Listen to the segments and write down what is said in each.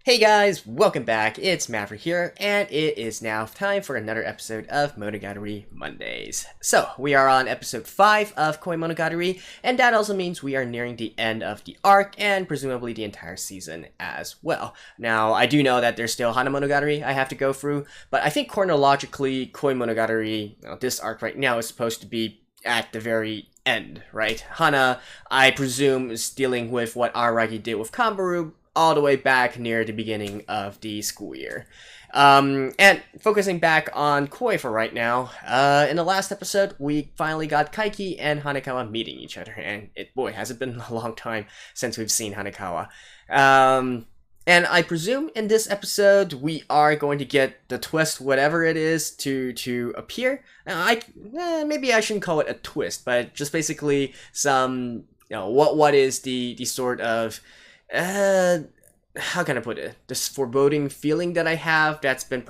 Hey guys, welcome back. It's Maverick here, and it is now time for another episode of Monogatari Mondays. So, we are on episode 5 of Koimonogatari, and that also means we are nearing the end of the arc, and presumably the entire season as well. Now, I do know that there's still Hana Monogatari I have to go through, but I think chronologically, Koimonogatari, this arc right now is supposed to be at the very end, right? Hana, I presume, is dealing with what Araragi did with Kambaru, all the way back near the beginning of the school year. And focusing back on Koi for right now, in the last episode, we finally got Kaiki and Hanekawa meeting each other, and boy, has it been a long time since we've seen Hanekawa. And I presume in this episode, we are going to get the twist, whatever it is, to appear. Now, maybe I shouldn't call it a twist, but just basically some, what is the sort of, how can I put it? This foreboding feeling that I have that's been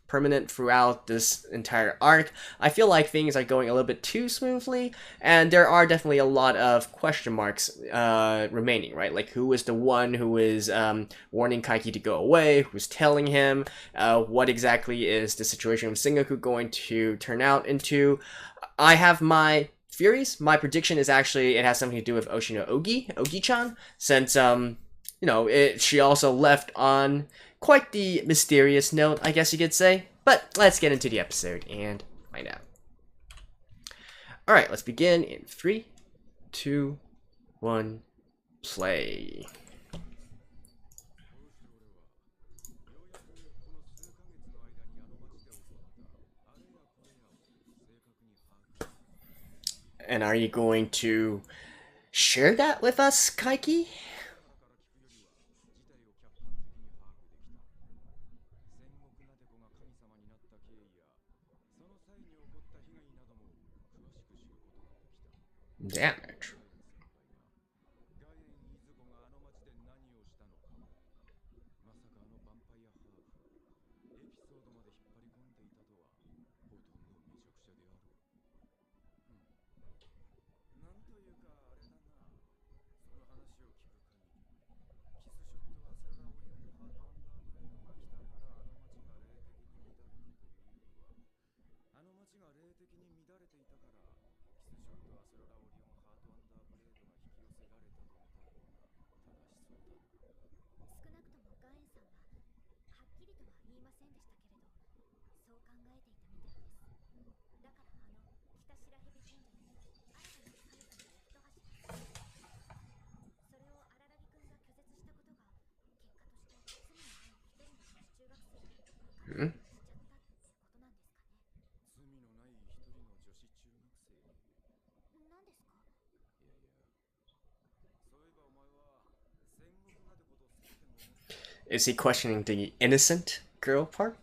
permanent throughout this entire arc. I feel like things are going a little bit too smoothly, and there are definitely a lot of question marks remaining, right? Like, who is the one who is warning Kaiki to go away? Who's telling him? What exactly is the situation with Sengoku going to turn out into? I have my theories. My prediction is actually it has something to do with Oshino Ogi-chan, since she also left on quite the mysterious note, I guess you could say. But let's get into the episode and find out. Alright, let's begin in 3, 2, 1, play. And are you going to share that with us, Kaiki? Damage. Hmm? Is he questioning the innocent girl part?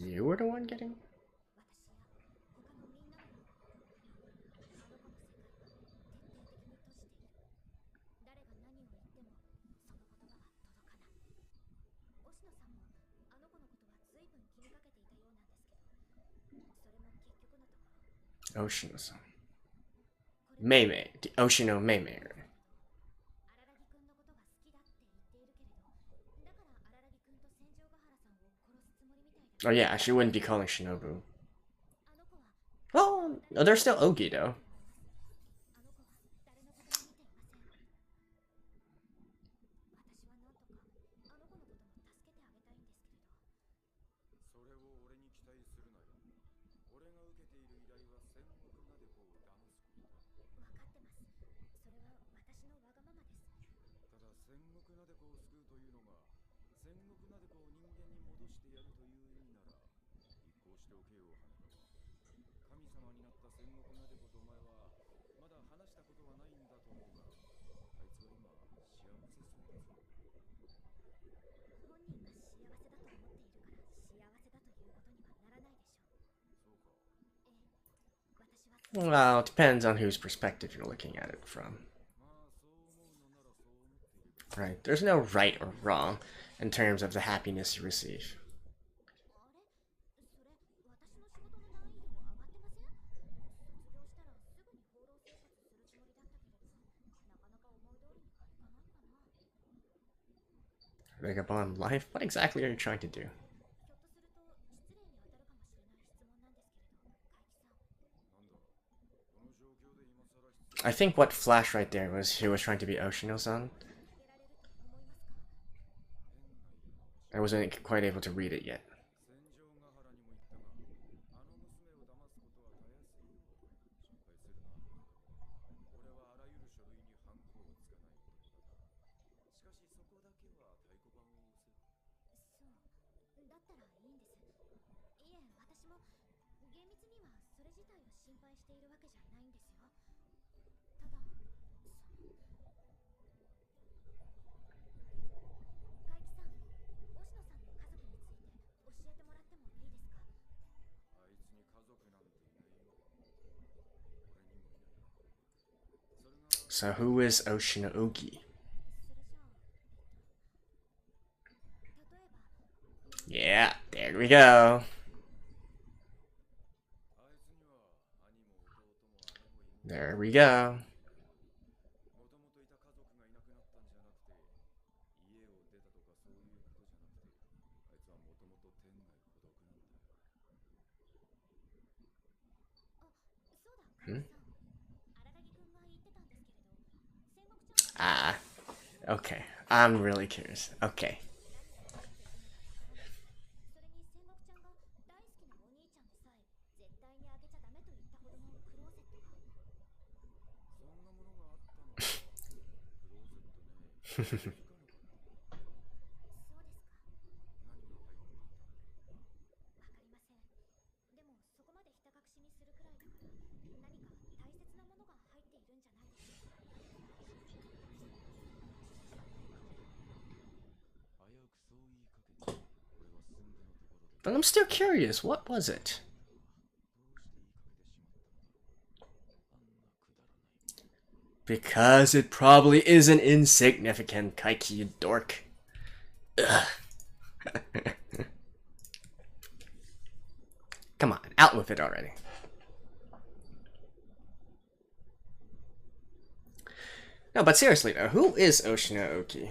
You were the one getting? Oshino-san. Meimei. The Oshino Meimei. Oh yeah, she wouldn't be calling Shinobu. Well, they're still Ogi though. Well, it depends on whose perspective you're looking at it from. Right? There's no right or wrong in terms of the happiness you receive. Vagabond life? What exactly are you trying to do? I think what flashed right there was he was trying to be Oshino-san. I wasn't quite able to read it yet. So who is Oshino-ogi? Yeah, there we go. There we go. Ah, okay. I'm really curious. Okay. But I'm still curious, what was it? Because it probably isn't insignificant, Kaiki, you dork. Ugh. Come on, out with it already. No, but seriously though, who is Oshino-ogi?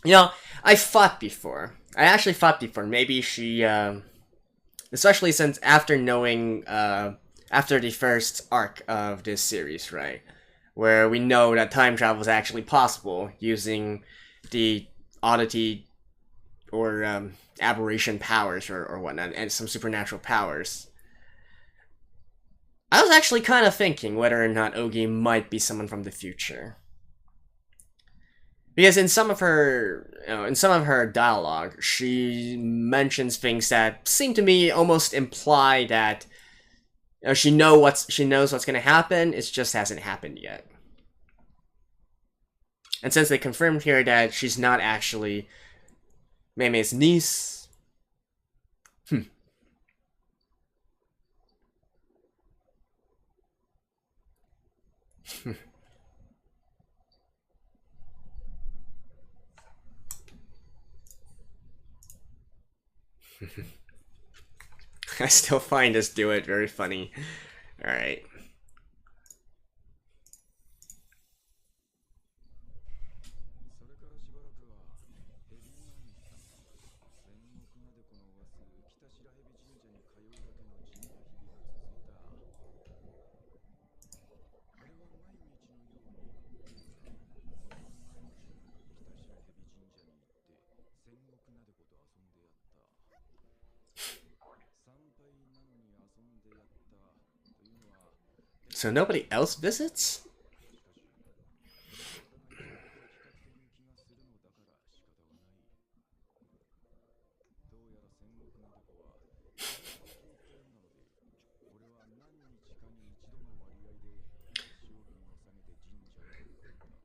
You know, I fought before. I actually fought before. Maybe she, especially since after knowing, after the first arc of this series, right? Where we know that time travel is actually possible using the oddity or aberration powers or whatnot, and some supernatural powers. I was actually kind of thinking whether or not Ogi might be someone from the future. Because in some of her, in some of her dialogue, she mentions things that seem to me almost imply that she knows what's going to happen. It just hasn't happened yet. And since they confirmed here that she's not actually Mei's niece, I still find this duet very funny. Alright. So nobody else visits?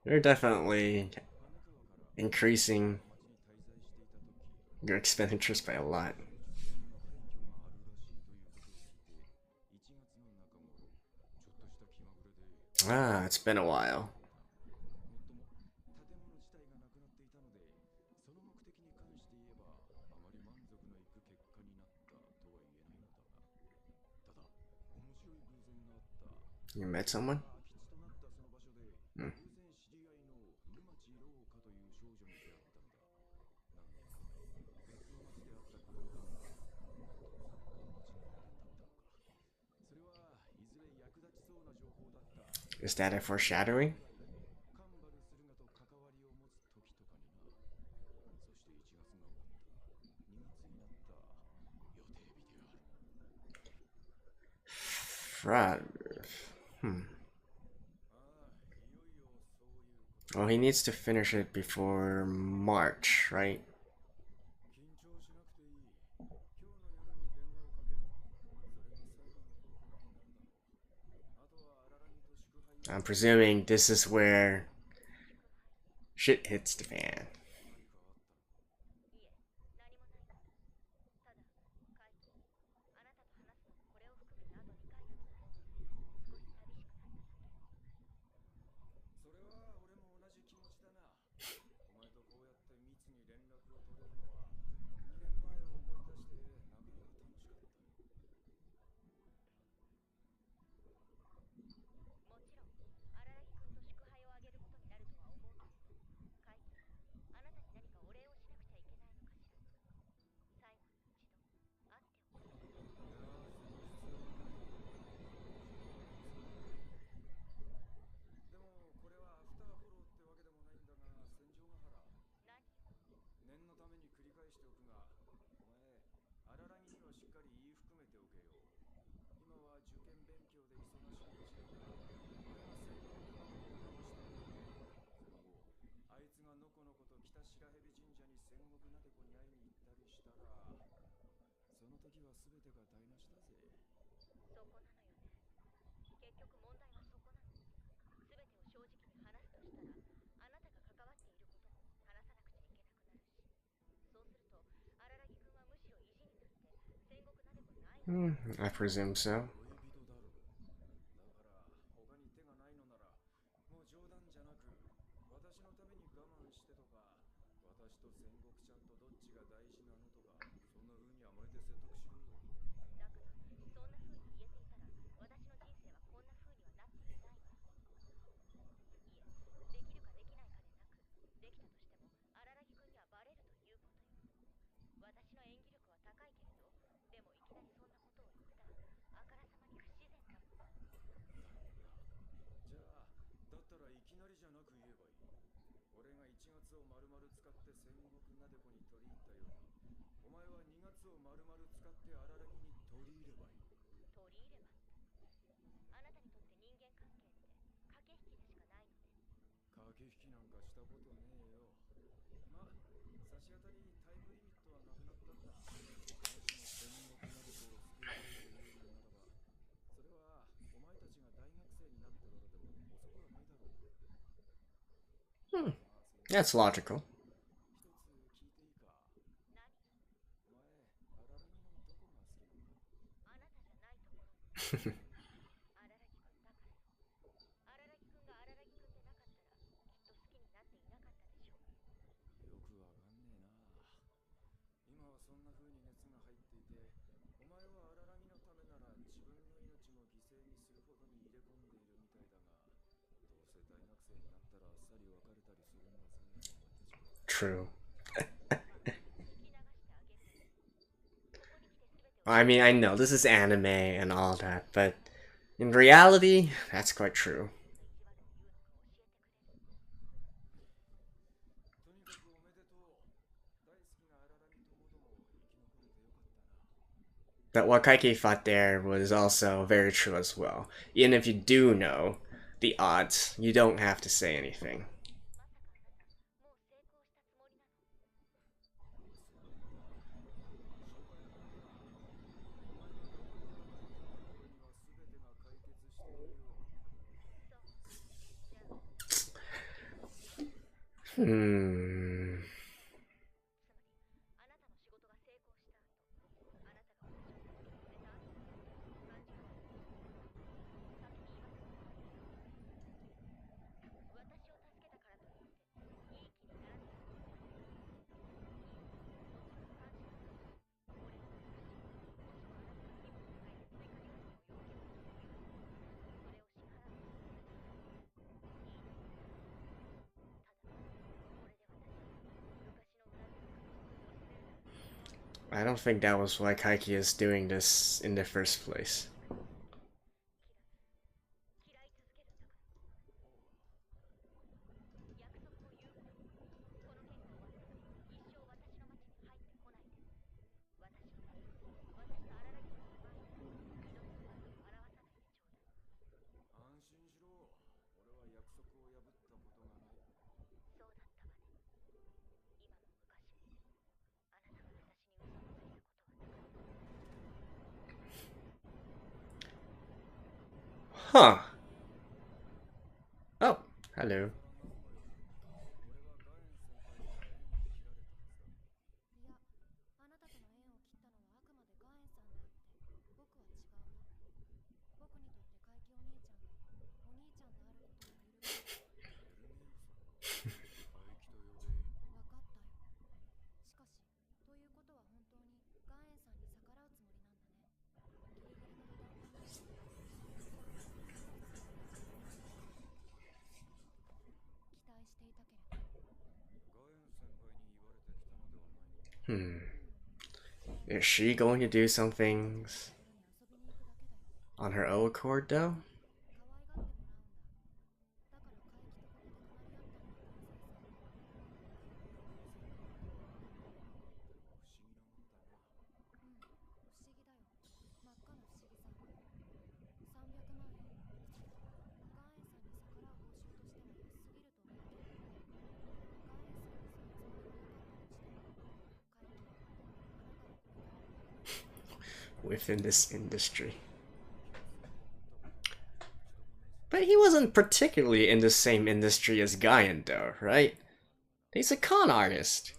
They're definitely increasing your expenditures by a lot. Ah, it's been a while. You met someone? Hmm. Is that a foreshadowing? Right. Well, he needs to finish it before March, right? I'm presuming this is where shit hits the fan. I presume so. That's logical. True. I mean, I know this is anime and all that, but in reality, that's quite true. But what Kaiki thought there was also very true as well. Even if you do know the odds, you don't have to say anything. Hmm. I don't think that was why Kaiki is doing this in the first place. Huh. Oh, hello. Is she going to do some things on her own accord, though? Within this industry. But he wasn't particularly in the same industry as Guyan, though, right? He's a con artist.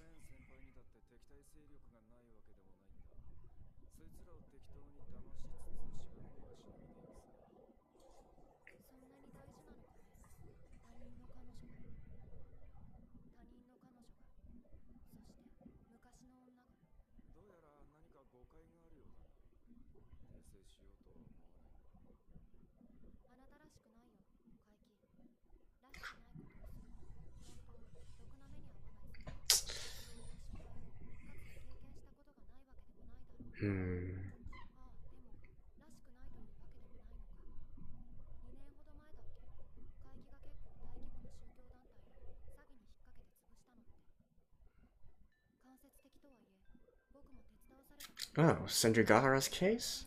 Oh, Senjougahara's case?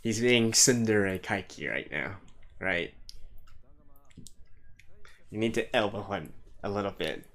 He's being tsundere Kaiki right now, right? You need to elbow him a little bit.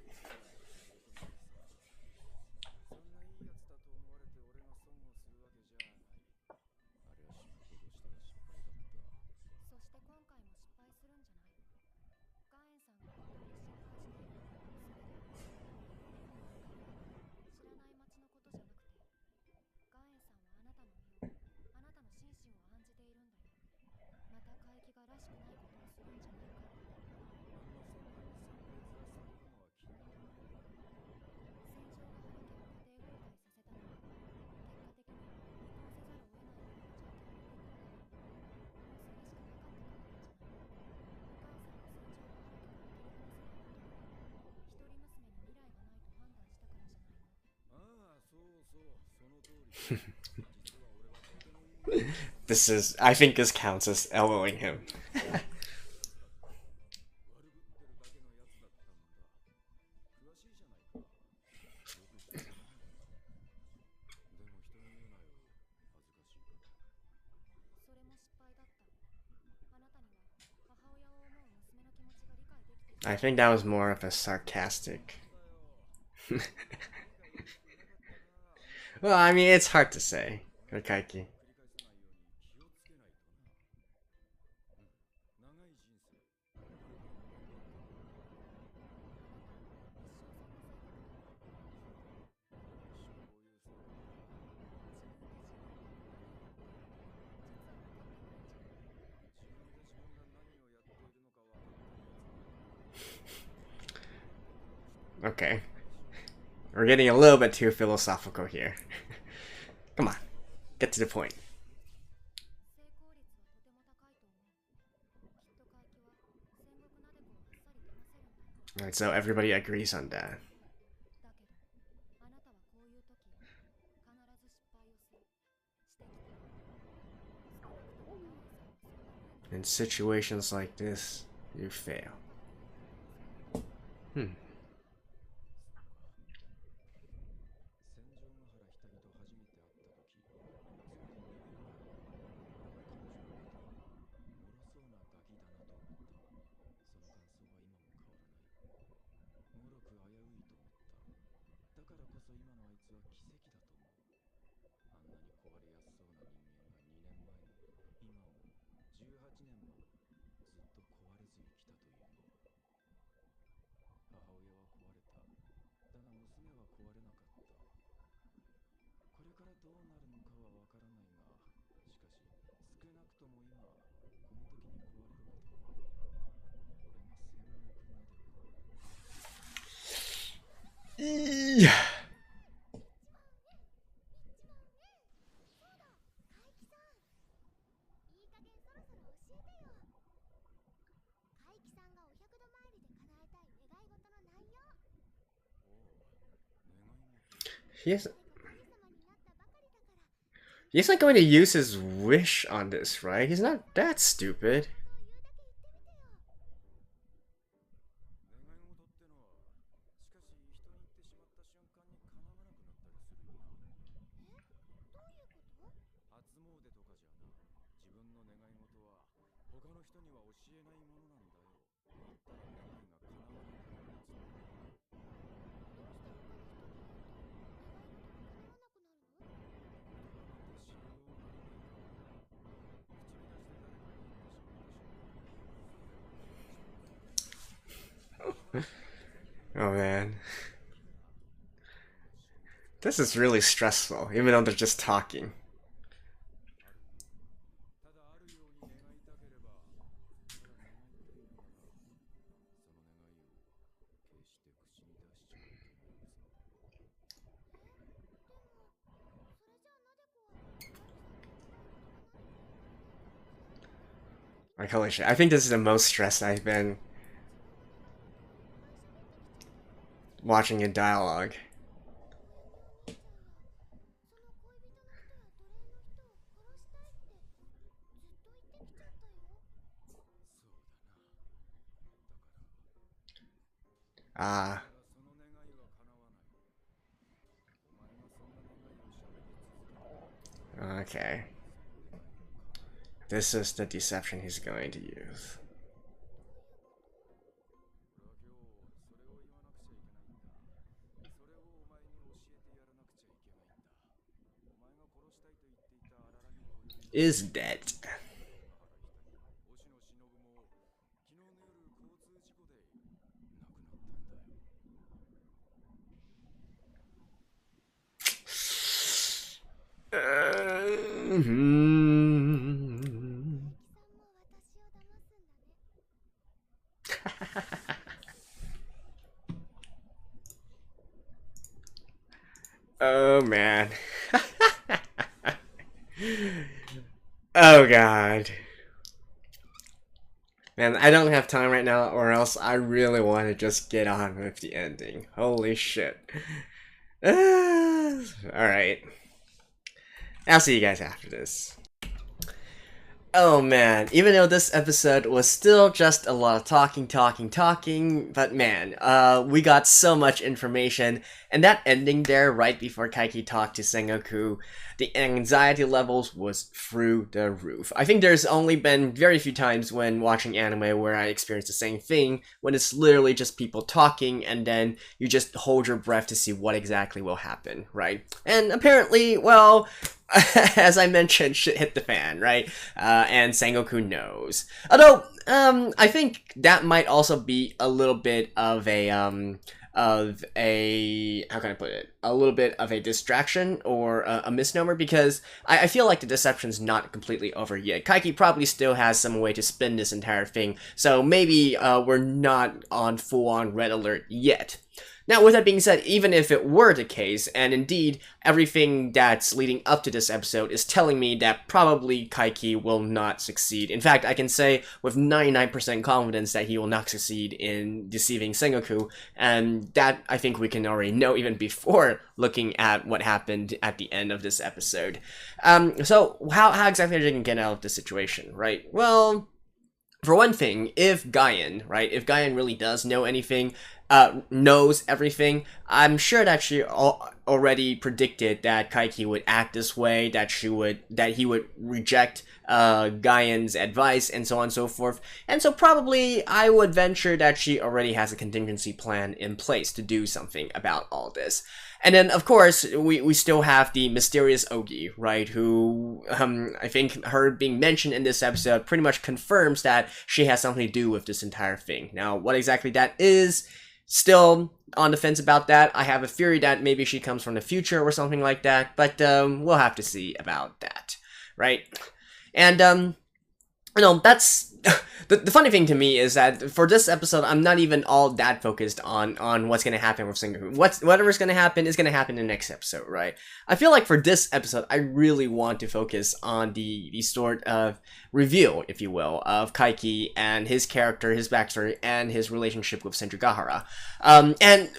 I think this counts as elbowing him. I think that was more of a sarcastic. Well, I mean, it's hard to say. Kaiki. Okay. We're getting a little bit too philosophical here. Come on. Get to the point. Alright, so everybody agrees on that. In situations like this, you fail. Hmm. Yeah. He's not going to use his wish on this, right? He's not that stupid. Oh man. This is really stressful, even though they're just talking. Like, holy shit. I think this is the most stressed I've been watching a dialogue. Ah. Okay. This is the deception he's going to use. Is dead. Oh man. Oh god. Man, I don't have time right now, or else I really want to just get on with the ending. Holy shit. Alright. I'll see you guys after this. Oh man, even though this episode was still just a lot of talking, but man, we got so much information, and that ending there right before Kaiki talked to Sengoku, the anxiety levels was through the roof. I think there's only been very few times when watching anime where I experienced the same thing, when it's literally just people talking and then you just hold your breath to see what exactly will happen, right? And apparently, well, as I mentioned, shit hit the fan, right? And Sengoku knows. Although, I think that might also be a little bit of a, how can I put it? A little bit of a distraction or a misnomer, because I feel like the deception's not completely over yet. Kaiki probably still has some way to spin this entire thing, so maybe we're not on full-on red alert yet. Now, with that being said, even if it were the case, and indeed everything that's leading up to this episode is telling me that probably Kaiki will not succeed. In fact, I can say with 99% confidence that he will not succeed in deceiving Sengoku, and that I think we can already know even before looking at what happened at the end of this episode. So how exactly are they going to get out of this situation, right? Well, for one thing, if Guyan really does know anything, knows everything, I'm sure that she already predicted that Kaiki would act this way, that he would reject Guyan's advice, and so on and so forth. And so probably I would venture that she already has a contingency plan in place to do something about all this. And then, of course, we still have the mysterious Ogi, right, who, I think her being mentioned in this episode pretty much confirms that she has something to do with this entire thing. Now, what exactly that is, still on the fence about that. I have a theory that maybe she comes from the future or something like that, but we'll have to see about that, right? And, that's... The funny thing to me is that for this episode, I'm not even all that focused on what's going to happen with Sengoku. Whatever's going to happen is going to happen in the next episode, right? I feel like for this episode, I really want to focus on the sort of reveal, if you will, of Kaiki and his character, his backstory, and his relationship with Senjougahara. And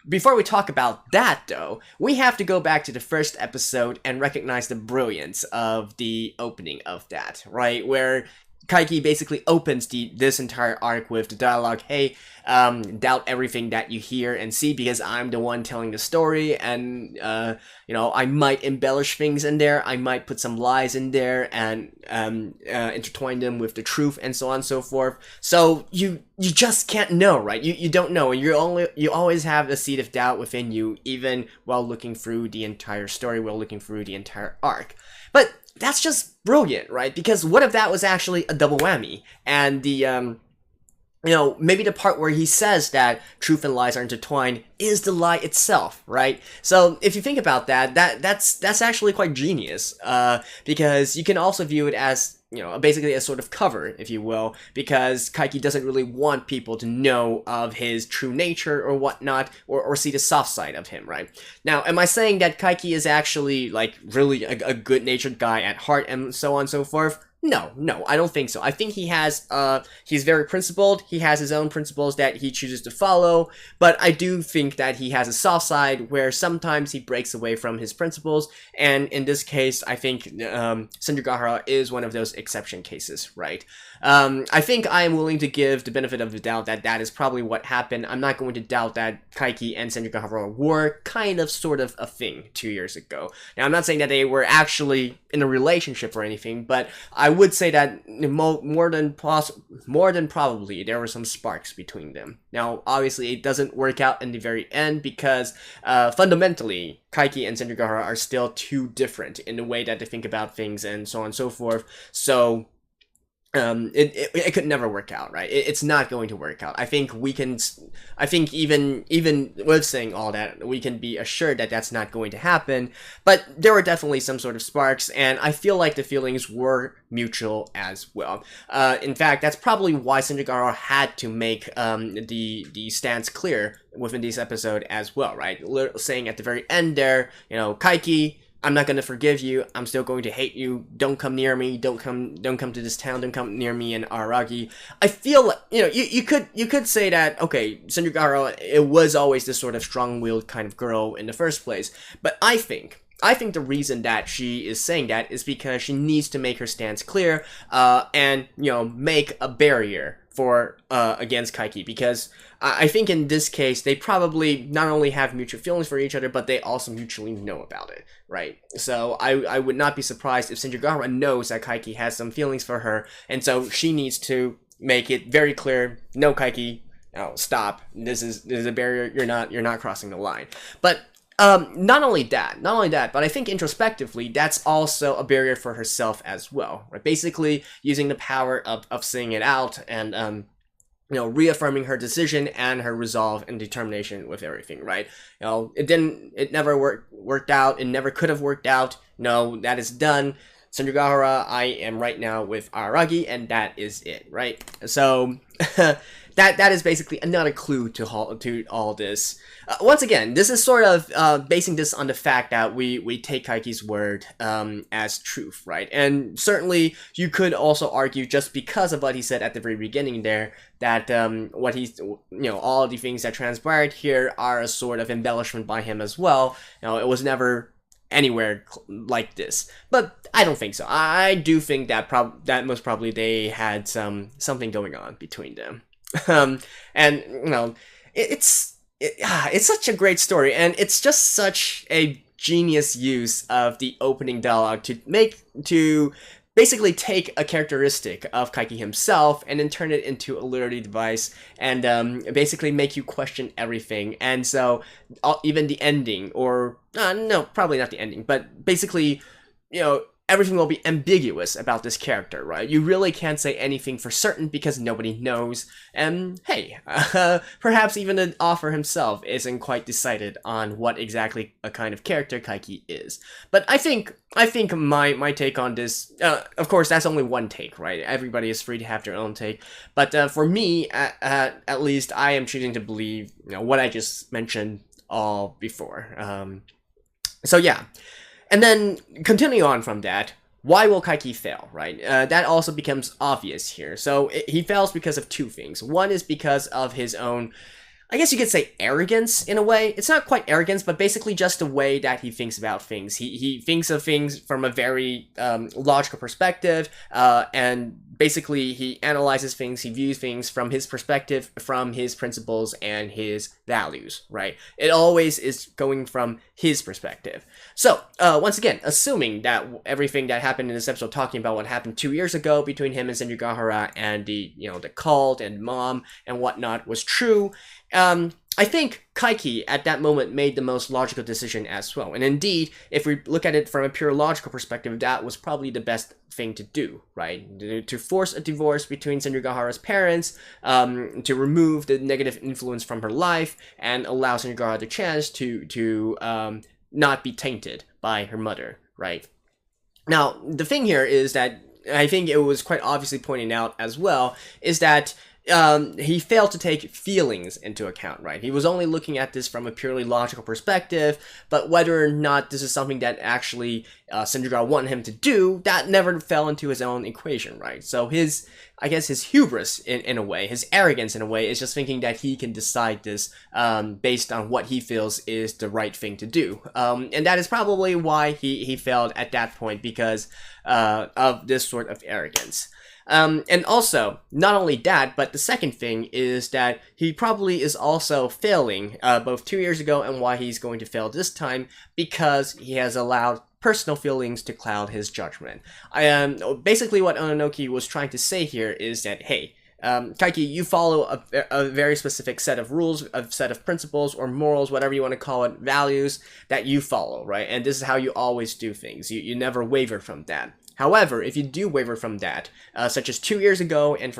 before we talk about that, though, we have to go back to the first episode and recognize the brilliance of the opening of that, right? Where Kaiki basically opens this entire arc with the dialogue, hey, doubt everything that you hear and see because I'm the one telling the story, and, I might embellish things in there, I might put some lies in there and intertwine them with the truth, and so on and so forth. So you just can't know, right? You don't know, and you always have a seed of doubt within you, even while looking through the entire story, while looking through the entire arc. But that's just brilliant, right? Because what if that was actually a double whammy? And the, maybe the part where he says that truth and lies are intertwined is the lie itself, right? So if you think about that's actually quite genius, because you can also view it as, basically a sort of cover, if you will, because Kaiki doesn't really want people to know of his true nature or whatnot, or see the soft side of him, right? Now, am I saying that Kaiki is actually, like, really a good-natured guy at heart and so on and so forth? No, I don't think so. I think he's very principled, he has his own principles that he chooses to follow, but I do think that he has a soft side where sometimes he breaks away from his principles, and in this case, I think Senjougahara is one of those exception cases, right? I think I am willing to give the benefit of the doubt that is probably what happened. I'm not going to doubt that Kaiki and Senjougahara were kind of sort of a thing 2 years ago. Now, I'm not saying that they were actually in a relationship or anything, but I would say that more than probably there were some sparks between them. Now, obviously, it doesn't work out in the very end because fundamentally, Kaiki and Senjougahara are still too different in the way that they think about things and so on and so forth. So it could never work out, right? It's not going to work out. I think even with saying all that, we can be assured that that's not going to happen, but there were definitely some sort of sparks, and I feel like the feelings were mutual as well. In fact, that's probably why Senjougahara had to make the stance clear within this episode as well, right? Saying at the very end there, Kaiki, I'm not going to forgive you, I'm still going to hate you, don't come near me, don't come to this town, don't come near me in Araragi. I feel like, you could say that, okay, Senjougahara, it was always this sort of strong-willed kind of girl in the first place, but I think the reason that she is saying that is because she needs to make her stance clear, and, make a barrier for against Kaiki, because I think in this case they probably not only have mutual feelings for each other, but they also mutually know about it, right? So I would not be surprised if Senjougahara knows that Kaiki has some feelings for her, and so she needs to make it very clear, no, Kaiki, no, stop, this is a barrier, you're not crossing the line. But not only that, but I think introspectively, that's also a barrier for herself as well, right? Basically, using the power of saying it out and, reaffirming her decision and her resolve and determination with everything, right? It never worked out, it never could have worked out, no, that is done. Senjougahara, I am right now with Araragi, and that is it, right? So, that is basically another clue to all this. Once again, this is sort of basing this on the fact that we take Kaiki's word as truth, right? And certainly you could also argue, just because of what he said at the very beginning there, that what he's, all the things that transpired here are a sort of embellishment by him as well. It was never anywhere like this, but I don't think so. I do think that that most probably they had something going on between them. And it's such a great story, and it's just such a genius use of the opening dialogue to basically take a characteristic of Kaiki himself and then turn it into a literary device and basically make you question everything. And so even the ending, or no, probably not the ending, but basically, everything will be ambiguous about this character, right? You really can't say anything for certain because nobody knows. And hey, perhaps even the author himself isn't quite decided on what exactly a kind of character Kaiki is. But I think my take on this, of course, that's only one take, right? Everybody is free to have their own take. But for me, at least, I am choosing to believe what I just mentioned all before. So yeah. And then, continuing on from that, why will Kaiki fail, right? That also becomes obvious here. So, he fails because of two things. One is because of his own, I guess you could say, arrogance, in a way. It's not quite arrogance, but basically just the way that he thinks about things. He thinks of things from a very logical perspective, and basically he analyzes things, he views things from his perspective, from his principles and his values, right? It always is going from his perspective. So, once again, assuming that everything that happened in this episode, talking about what happened 2 years ago between him and Senjougahara and the cult and mom and whatnot was true, I think Kaiki at that moment made the most logical decision as well. And indeed, if we look at it from a pure logical perspective, that was probably the best thing to do, right? To force a divorce between Senjougahara's parents, to remove the negative influence from her life, and allow Senjougahara the chance to not be tainted by her mother, right? Now, the thing here is that, I think it was quite obviously pointed out as well, is that he failed to take feelings into account, right? He was only looking at this from a purely logical perspective, but whether or not this is something that actually Senjougahara wanted him to do, that never fell into his own equation, right? So his hubris in a way, his arrogance in a way, is just thinking that he can decide this based on what he feels is the right thing to do. And that is probably why he failed at that point, because of this sort of arrogance. And also, not only that, but the second thing is that he probably is also failing, both 2 years ago and why he's going to fail this time, because he has allowed personal feelings to cloud his judgment. Basically what Ononoki was trying to say here is that, hey, Kaiki, you follow a very specific set of rules, a set of principles or morals, whatever you want to call it, values that you follow, right? And this is how you always do things. You never waver from that. However, if you do waver from that, such as 2 years ago and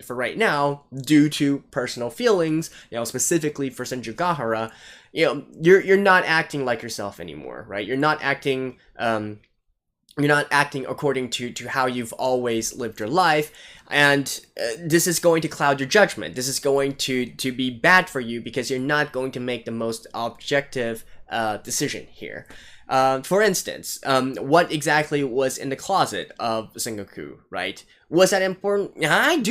for right now, due to personal feelings, specifically for Senjougahara, you're not acting like yourself anymore, right? You're not acting according to how you've always lived your life, and this is going to cloud your judgment. This is going to be bad for you because you're not going to make the most objective decision here. For instance, what exactly was in the closet of Sengoku, right? Was that important? I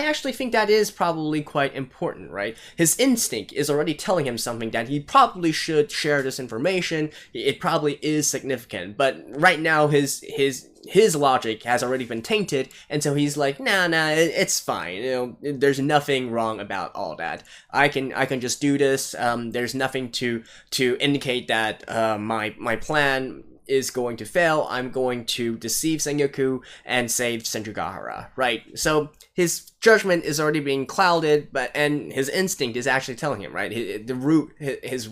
actually think that is probably quite important, right? His instinct is already telling him something that he probably should share this information. It probably is significant, but right now his logic has already been tainted, and so he's like, nah, it's fine. There's nothing wrong about all that. I can just do this. There's nothing to indicate that my plan is going to fail. I'm going to deceive Sengoku and save Senjougahara, right? So his judgment is already being clouded, and his instinct is actually telling him, right? His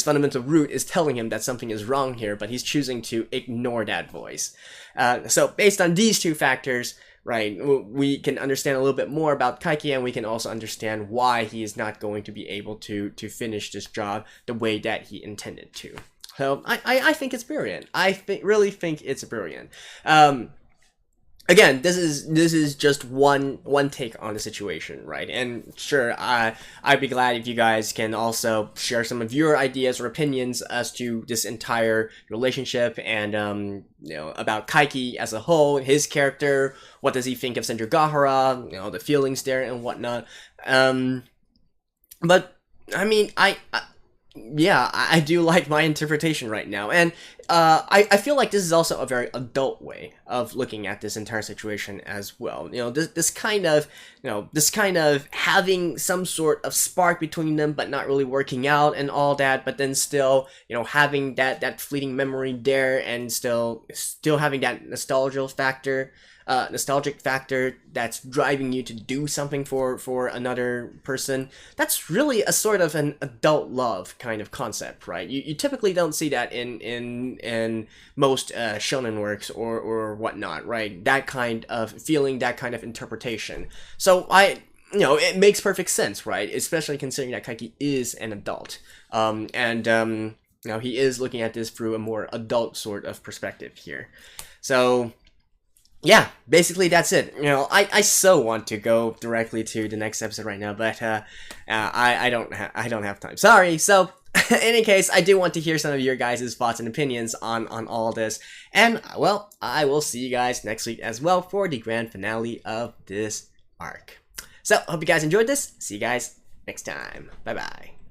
fundamental root is telling him that something is wrong here, but he's choosing to ignore that voice. So based on these two factors, right, we can understand a little bit more about Kaiki, and we can also understand why he is not going to be able to finish this job the way that he intended to. So I think it's brilliant. Really think it's brilliant. again, this is just one take on the situation, right? And sure, I'd be glad if you guys can also share some of your ideas or opinions as to this entire relationship and about Kaiki as a whole, his character. What does he think of Senjougahara? The feelings there and whatnot. But I mean, yeah, I do like my interpretation right now, and I feel like this is also a very adult way of looking at this entire situation as well. This kind of having some sort of spark between them, but not really working out and all that. But then still, having that fleeting memory there, and still having that nostalgic factor that's driving you to do something for another person. That's really a sort of an adult love kind of concept, right? You typically don't see that in most shonen works or whatnot, right? That kind of feeling, that kind of interpretation. So it makes perfect sense, right? Especially considering that Kaiki is an adult, and he is looking at this through a more adult sort of perspective here. So yeah, basically that's it. I so want to go directly to the next episode right now, but I don't have time. Sorry. So in any case, I do want to hear some of your guys' thoughts and opinions on all this, and well, I will see you guys next week as well for the grand finale of this arc. So hope you guys enjoyed this. See you guys next time. Bye bye.